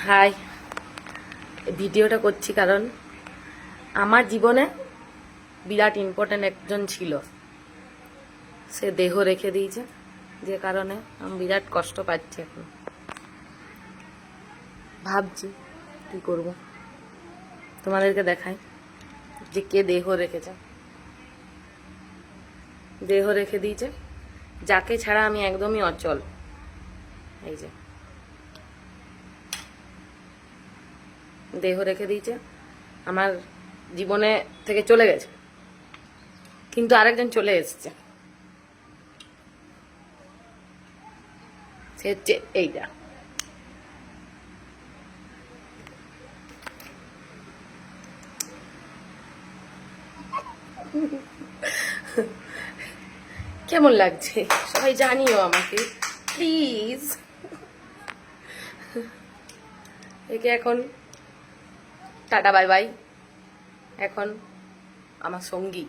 High, ভিডিওটা করছি কারণ আমার জীবনে বিরাট ইম্পর্টেন্ট একজন ছিল, সে দেহ রেখে দিয়েছে, যে কারণে আমি বিরাট কষ্ট পাচ্ছি। এখন ভাবছি কি করব, তোমাদেরকে দেখাই যে কে দেহ রেখেছে। দেহ রেখে দিয়েছে যাকে ছাড়া আমি একদমই অচল। এই যে দেহ রেখে দিয়েছে, আমার জীবনে থেকে চলে গেছে, কিন্তু আরেকজন চলে এসছে। সে হচ্ছে এইটা। কেমন লাগছে সবাই জানিও আমাকে প্লিজ। একে এখন টাটা বাই বাই, এখন আমার সঙ্গী।